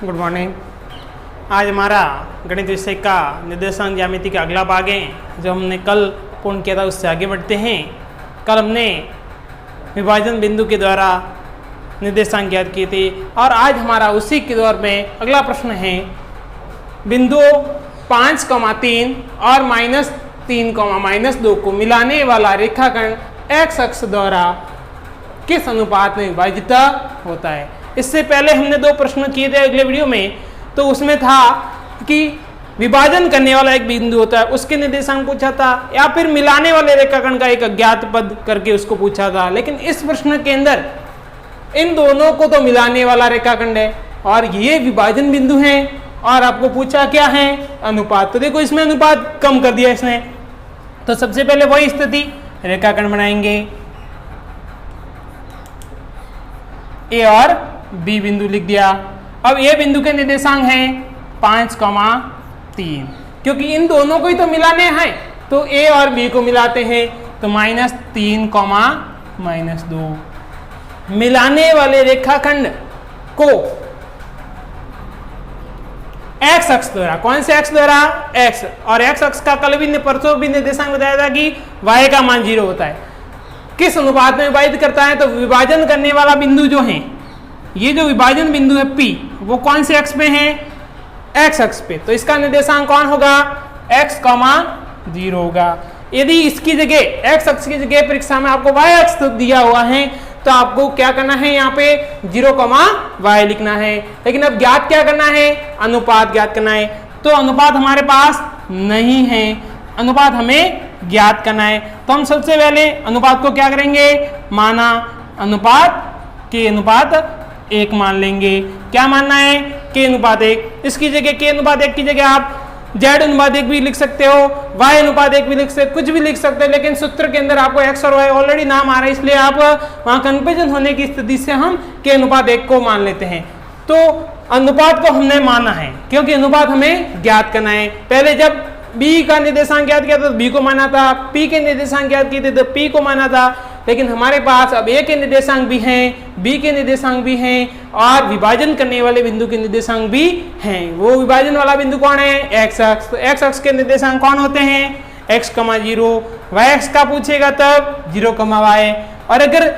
Good morning. आज हमारा गणित विषय का निर्देशांक ज्यामिति का अगला भाग है जो हमने कल पूर्ण किया था, उससे आगे बढ़ते हैं। कल हमने विभाजन बिंदु के द्वारा निर्देशांक ज्ञात किए थे और आज हमारा उसी के दौर में अगला प्रश्न है बिंदु 5,3 और -3,-2 को मिलाने वाला रेखाखंड x अक्ष द्वारा किस अनुपात में विभाजित होता है। इससे पहले हमने दो प्रश्न किए थे अगले वीडियो में, तो उसमें था कि विभाजन करने वाला एक बिंदु होता है उसके निर्देशांक पूछा था, या फिर मिलाने वाले रेखाखंड का एक अज्ञात पद करके उसको पूछा था। लेकिन इस प्रश्न के अंदर इन दोनों को तो मिलाने वाला रेखाखंड है और ये विभाजन बिंदु है और आपको पूछा क्या है, अनुपात। तो देखो इसमें अनुपात कम कर दिया इसने, तो सबसे पहले वही स्थिति रेखाखंड बनाएंगे, ए और बी बिंदु लिख दिया। अब ए बिंदु के निर्देशांक हैं 5,3, क्योंकि इन दोनों को ही तो मिलाने हैं तो ए और बी को मिलाते हैं तो -3, -2। मिलाने वाले रेखाखंड को एक्स अक्ष द्वारा, कौन से अक्ष द्वारा, एक्स, और एक्स अक्ष का कल भी परसों भी निर्देशांक बताया था कि y का मान 0 होता है। किस अनुपात में विभाजित करता है, तो विभाजन करने वाला बिंदु जो है, ये जो विभाजन बिंदु है P, वो कौन से अक्ष पे है, x अक्ष पे। तो इसका निर्देशांक कौन होगा, x, 0 होगा। यदि इसकी जगह x अक्ष की जगह परीक्षा में आपको y अक्ष दिया हुआ है तो आपको क्या करना है, यहाँ पे 0, y लिखना है। लेकिन अब ज्ञात क्या करना है, अनुपात ज्ञात करना है। तो अनुपात हमारे पास नहीं है, अनुपात हमें ज्ञात करना है। तो हम सबसे पहले अनुपात को क्या करेंगे, माना अनुपात के अनुपात 1 मान लेंगे। क्या मानना है, के अनुपात 1। इसकी जगह के अनुपात 1 की जगह आप z अनुपात 1 भी लिख सकते हो, y अनुपात 1 भी लिख सकते, कुछ भी लिख सकते हो। लेकिन सूत्र के अंदर आपको x और y ऑलरेडी नाम आ रहा है, इसलिए आप वहां कंफ्यूजन होने की स्थिति से हम के अनुपात 1 को मान लेते हैं। तो अनुपात को हमने माना है क्योंकि अनुपात हमें ज्ञात करना है। पहले जब b का निर्देशांक ज्ञात किया था तो b को माना था, p के निर्देशांक ज्ञात किए थे तो p को माना था। लेकिन हमारे पास अब a के निर्देशांक भी हैं, b के निर्देशांक भी हैं और विभाजन करने वाले बिंदु के निर्देशांक भी हैं। वो विभाजन वाला बिंदु कौन है, x अक्ष। तो x अक्ष के निर्देशांक कौन होते हैं, x, 0, y अक्ष का पूछेगा तब 0, y। और अगर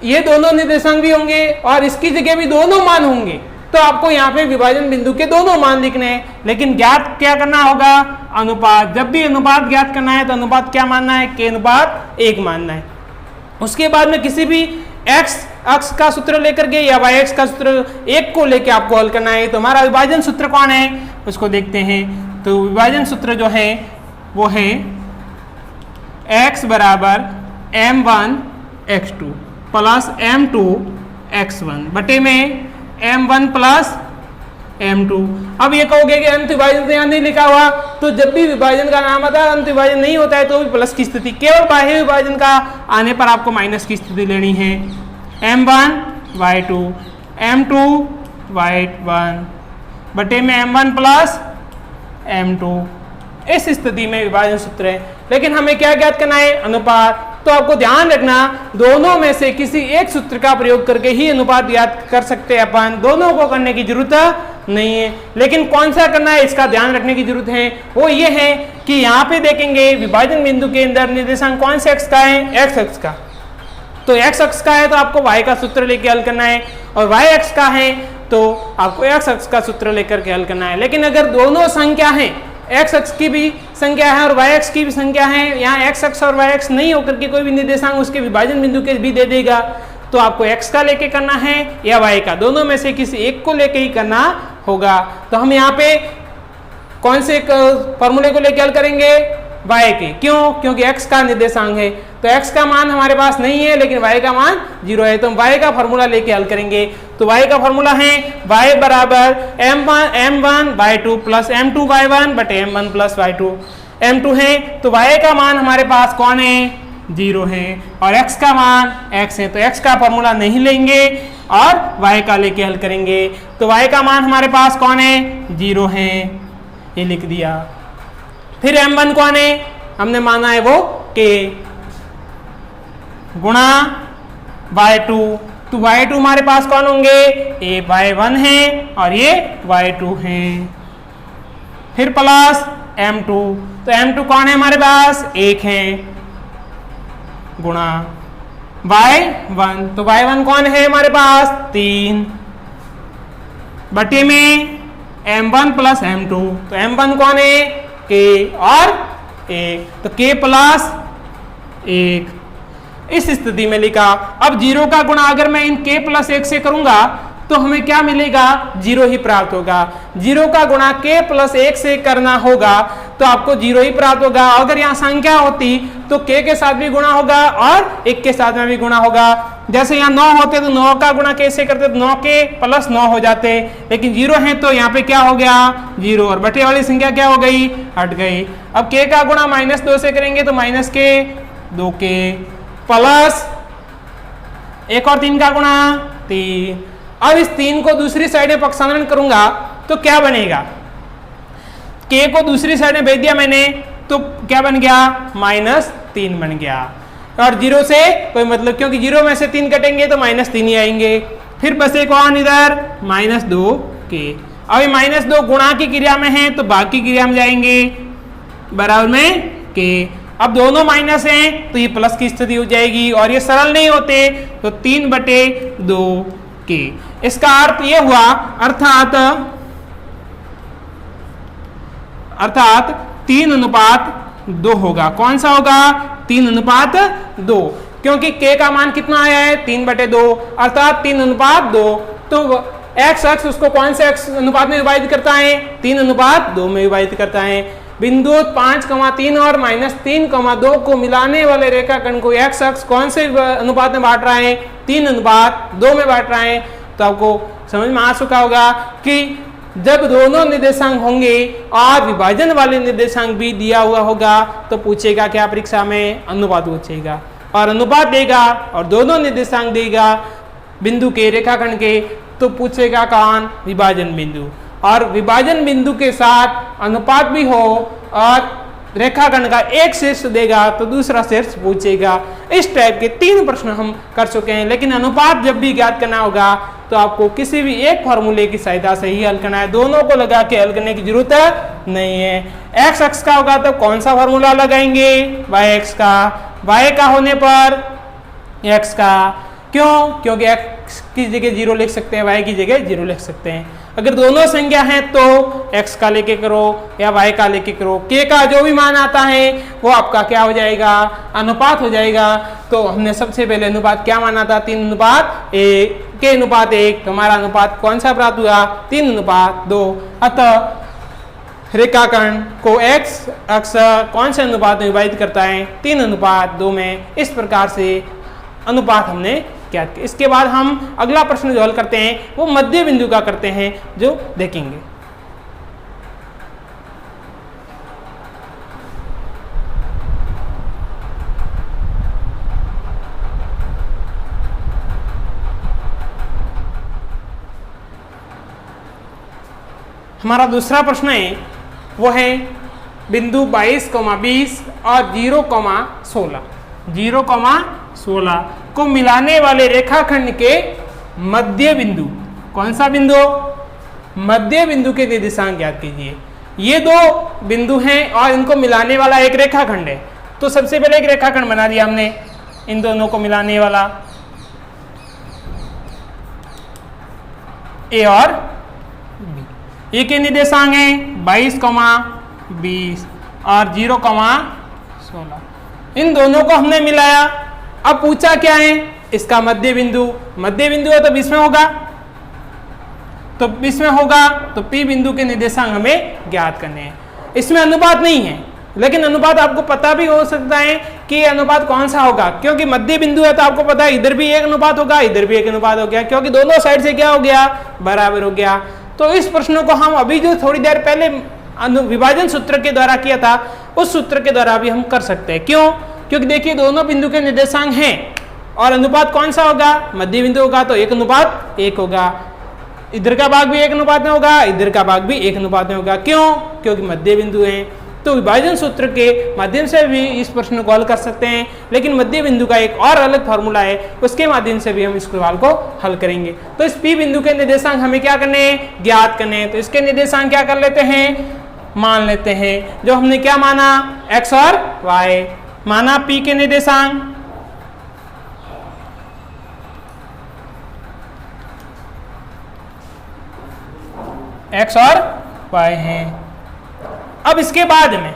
ये दोनों निर्देशांक भी होंगे और इसकी जगह भी दोनों मान होंगे तो आपको यहाँ पे विभाजन बिंदु के दोनों मान लिखने हैं। लेकिन ज्ञात क्या करना होगा, अनुपात। जब भी अनुपात ज्ञात करना है तो अनुपात क्या मानना है, के अनुपात 1 मानना है। उसके बाद में किसी भी x अक्ष का सूत्र लेकर के या y अक्ष का सूत्र 1 को लेके आपको हल करना है। तो हमारा विभाजन सूत्र कौन है, उसको देखते हैं। तो विभाजन सूत्र जो है वो है x बराबर m1 x2 plus m2 x1 बटे में m1 प्लस m2। अब ये कहोगे कि अंत विभाजन तो यहाँ नहीं लिखा हुआ, तो जब भी विभाजन का नाम आता है अंत विभाजन नहीं होता है तो भी प्लस की स्थिति, केवल बाह्य विभाजन का आने पर आपको माइनस की स्थिति लेनी है। m1 y2 m2 y1 बटे में m1 प्लस m2। इस स्थिति में विभाजन सूत्र है। लेकिन हमें क्या ज्ञात करना है, अनुपात। तो आपको ध्यान रखना दोनों में से किसी एक सूत्र का प्रयोग करके ही अनुपात ज्ञात कर सकते हैं अपन, दोनों को करने की जरूरत नहीं है। लेकिन कौन सा करना है इसका ध्यान रखने की जरूरत है, वो ये है कि यहाँ पे देखेंगे विभाजन बिंदु के अंदर निर्देशांक कौन से अक्ष का है, x अक्ष का। तो x अक्ष का है तो आपको y का सूत्र लेके हल करना है, और y अक्ष का है तो आपको x अक्ष का सूत्र लेकर के हल करना है। लेकिन अगर दोनों संख्या है, x अक्ष की भी संख्या है और y अक्ष की भी संख्या है, यहाँ x अक्ष और y अक्ष नहीं होकर के कोई भी निर्देशांक उसके विभाजन बिंदु के भी दे देगा, तो आपको x का लेके करना है या y का, दोनों में से किसी एक को लेके ही करना होगा। तो हम यहाँ पे कौन से फॉर्मूले को लेके हल करेंगे, y के। क्यों, क्योंकि x का निर्देशांक है। तो x का मान हमारे पास नहीं है लेकिन y का मान 0 है, तो हम y का फॉर्मूला लेके हल करेंगे। तो y का फॉर्मूला है y बराबर m1 y2 plus m2 y1 बटे m1 प्लस y2 m2 है। तो y का मान हमारे पास कौन है, 0 है, और x का मान x है। तो x का फॉर्मूला नहीं लेंगे और y का लेके हल करेंगे। तो y का मान हमारे पास कौन है, 0 है, ये लिख दिया। फिर m1 कौन है, हमने माना है वो k गुणा y2 तो y2 हमारे पास कौन होंगे, ये y1 है और ये y2 है। फिर प्लस m2, तो m2 कौन है हमारे पास, 1 है, गुणा y1, तो y1 कौन है हमारे पास, 3 बटे में m1 प्लस m2, तो m1 कौन है, k और 1, तो k प्लस 1। इस स्थिति में लिखा। अब 0 का गुणा अगर मैं इन k प्लस 1 से करूंगा तो हमें क्या मिलेगा, 0 ही प्राप्त होगा। 0 का गुणा k प्लस 1 से करना होगा तो आपको 0 ही प्राप्त होगा। अगर यहाँ संख्या होती तो k के साथ भी गुणा होगा और 1 के साथ में भी गुणा होगा। जैसे यहाँ 9 होते तो 9 का गुणा k से करते तो 9k प्लस 9 हो जाते, लेकिन 0 है तो यहाँ पे क्या हो गया, 0, और बटे वाली संख्या क्या हो गई, हट गई। अब k का गुणा -2 से करेंगे तो -k 2k प्लस 1 और 3 का गुणा 3। अब इस 3 को दूसरी साइड में पक्षांतरण करूंगा तो क्या बनेगा, k को दूसरी साइड में भेज दिया मैंने तो क्या बन गया, -3 बन गया। और 0 से कोई मतलब, क्योंकि 0 में से 3 कटेंगे तो -3 ही आएंगे। फिर बसे कौन इधर, -2k। अब -2 गुणा की क्रिया में है तो भाग की क्रिया में जाएंगे, बराबर में k। अब दोनों माइनस हैं तो ये प्लस की स्थिति हो जाएगी और ये सरल नहीं होते तो 3/2k। इसका अर्थ ये हुआ, अर्थात 3:2 होगा। कौन सा होगा, 3:2, क्योंकि k का मान कितना आया है, 3/2, अर्थात 3:2। तो x अक्ष उसको कौन से x अनुपात में विभाजित करता है, 3:2 में विभाजित करता है। बिंदु 5,3 और -3,2 को मिलाने वाले रेखाखंड को x अक्ष कौन से अनुपात में बांट रहा है, 3:2 में बांट रहा है। तो आपको समझ में आ चुका होगा कि जब दोनों निर्देशांक होंगे और विभाजन वाले निर्देशांक भी दिया हुआ होगा तो पूछेगा क्या परीक्षा में, अनुपात पूछेगा। और अनुपात देगा और दोनों निर्देशांक देगा बिंदु के, रेखाखंड के, तो पूछेगा कौन, विभाजन बिंदु। और विभाजन बिंदु के साथ अनुपात भी हो और रेखाखंड का एक शीर्ष देगा तो दूसरा शीर्ष पूछेगा। इस टाइप के 3 प्रश्न हम कर चुके हैं, लेकिन अनुपात जब भी ज्ञात करना होगा तो आपको किसी भी एक फॉर्मूले की सहायता से ही हल करना है, दोनों को लगा के हल करने की जरूरत नहीं है। x अक्ष का होगा तो कौन सा फॉर्मूला लगाएंगे, y का, y का होने पर x का। क्यों, क्योंकि x की जगह 0 लिख सकते हैं, y की जगह 0 लिख सकते हैं। अगर दोनों संख्या हैं तो x का लेके करो या y का लेके करो, k का जो भी मान आता है वो आपका क्या हो जाएगा, अनुपात हो जाएगा। तो हमने सबसे पहले अनुपात क्या माना था, 3:1, k:1, तो हमारा अनुपात कौन सा प्राप्त हुआ, 3:2। अतः रेखाखंड को x अक्ष कौन से अनुपात में विभाजित करता है, 3:2 में। इस प्रकार से अनुपात हमने ज्ञात किया। इसके बाद हम अगला प्रश्न जो हल करते हैं वो मध्य बिंदु का करते हैं, जो देखेंगे। हमारा दूसरा प्रश्न है वो है बिंदु 22,20 और 0,16 को मिलाने वाले रेखाखंड के मध्य बिंदु। कौन सा बिंदु, मध्य बिंदु के निर्देशांक ज्ञात कीजिए। ये 2 बिंदु हैं और इनको मिलाने वाला एक रेखाखंड है। तो सबसे पहले एक रेखाखंड बना दिया हमने इन दोनों को मिलाने वाला, ए और बी। ए के निर्देशांक है 22,20 और 0,16। इन दोनों को हमने मिलाया। अब पूछा क्या है, इसका मध्य बिंदु। मध्य बिंदु है तो बीच में होगा, तो बीच में होगा तो P बिंदु के निर्देशांक हमें ज्ञात करने हैं। इसमें अनुपात नहीं है, लेकिन अनुपात आपको पता भी हो सकता है कि अनुपात कौन सा होगा, क्योंकि मध्य बिंदु है तो आपको पता है इधर भी एक अनुपात होगा, इधर भी एक अनुपात हो गया, क्योंकि दोनों साइड से क्या हो गया, बराबर हो गया। तो इस प्रश्न को हम अभी जो थोड़ी देर पहले विभाजन सूत्र के द्वारा किया था उस सूत्र के द्वारा भी हम कर सकते हैं। क्यों, क्योंकि देखिए दोनों बिंदु के निर्देशांक हैं और अनुपात कौन सा होगा, मध्य बिंदु होगा तो 1:1 होगा। इधर का भाग भी 1 अनुपात में होगा, इधर का भाग भी 1 अनुपात में होगा। क्यों, क्योंकि मध्य बिंदु है। तो विभाजन सूत्र के माध्यम से भी इस प्रश्न को हल कर सकते हैं, लेकिन मध्य बिंदु का एक और अलग फॉर्मूला है, उसके माध्यम से भी हम इस सवाल को हल करेंगे। तो इस P बिंदु के निर्देशांक हमें क्या करने हैं, ज्ञात करने हैं। तो इसके निर्देशांक क्या कर लेते हैं, मान लेते हैं। जो हमने क्या माना, x और y माना। P के निर्देशांक x और y हैं। अब इसके बाद में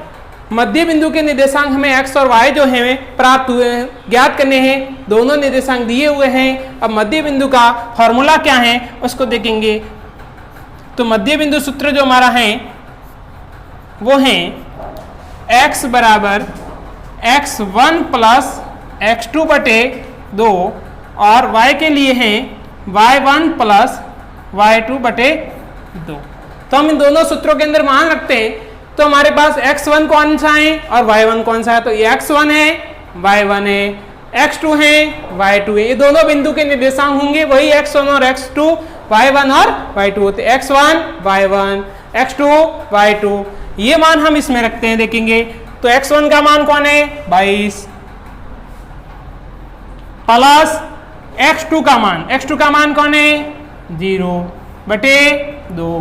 मध्य बिंदु के निर्देशांक हमें x और y जो है प्राप्त हुए हैं, ज्ञात करने हैं। दोनों निर्देशांक दिए हुए हैं। अब मध्य बिंदु का फॉर्मूला क्या है उसको देखेंगे। तो मध्य बिंदु सूत्र जो हमारा है वो है x बराबर x1 प्लस x2 बटे 2 और y के लिए है y1 प्लस y2 बटे 2। तो हम इन दोनों सूत्रों के अंदर मान रखते हैं। तो हमारे पास x1 कौन सा है और y1 कौन सा है, तो ये x1 है, y1 है, x2 है, y2 है। ये दोनों बिंदु के निर्देशांक होंगे, वही x1 और x2, y1 और y2 होते हैं। x1 y1, x2 y2, ये मान हम इसमें रखते हैं। देखेंगे तो x1 का मान कौन है 22 प्लस x2 का मान कौन है 0 बटे 2।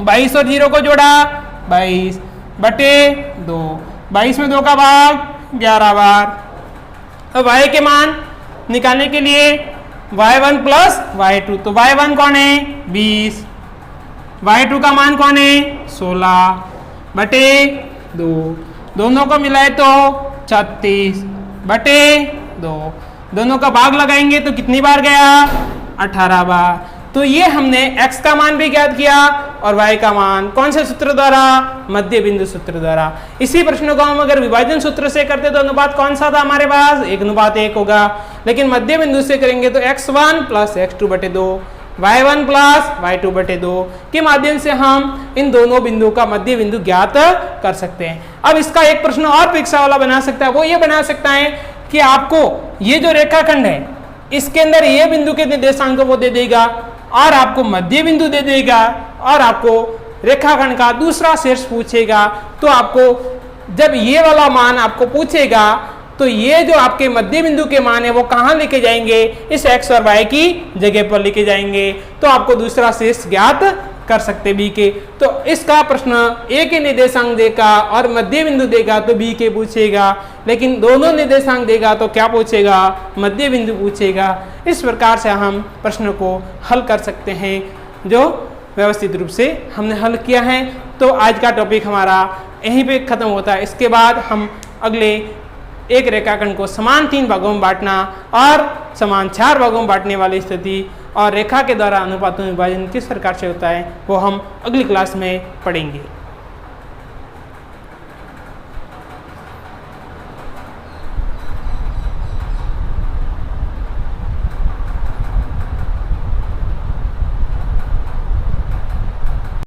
22 और 0 को जोड़ा 22 बटे 2, 22 में 2 का भाग 11 बार। अब y के मान निकालने के लिए y1 प्लस y2, तो y1 कौन है 20, y2 का मान कौन है 16 बटे 2, दोनों को मिलाए तो 36 बटे 2। दोनों का भाग लगाएंगे तो कितनी बार गया 18 बार। तो ये हमने x का मान भी ज्ञात किया और y का मान कौन से सूत्र द्वारा, मध्य बिंदु सूत्र द्वारा। इसी प्रश्न को हम अगर विभाजन सूत्र से करते तो अनुपात कौन सा था हमारे पास 1:1 होगा, लेकिन मध्य बिंदु से करेंगे तो x1 प्लस x2 बटे 2, y1 प्लस y2 बटे 2 के माध्यम से हम इन दोनों बिंदुओं का मध्य बिंदु ज्ञात कर सकते हैं। अब इसका एक प्रश्न और परीक्षा वाला बना सकता है, वो ये बना सकता है कि आपको ये जो रेखाखंड है इसके अंदर ये बिंदु के निर्देशांक वो दे देगा और आपको मध्य बिंदु दे देगा और आपको रेखाखंड का दूसरा शीर्ष पूछेगा। तो आपको जब ये वाला मान आपको पूछेगा तो ये जो आपके मध्य बिंदु के मान है वो कहाँ लेके जाएंगे, इस x और y की जगह पर लेके जाएंगे। तो आपको दूसरा शीर्ष ज्ञात कर सकते b के। तो इसका प्रश्न a के निर्देशांक देगा और मध्य बिंदु देगा तो b के पूछेगा, लेकिन दोनों निर्देशांक देगा तो क्या पूछेगा, मध्य बिंदु पूछेगा। इस प्रकार से हम प्रश्न को हल कर सकते हैं, जो व्यवस्थित रूप से हमने हल किया है। तो आज का टॉपिक हमारा यहीं पे खत्म होता है। इसके बाद हम अगले एक रेखाखंड को समान 3 भागों में बांटना और समान 4 भागों में बांटने वाली स्थिति और रेखा के द्वारा अनुपातों में विभाजन किस प्रकार से होता है वो हम अगली क्लास में पढ़ेंगे।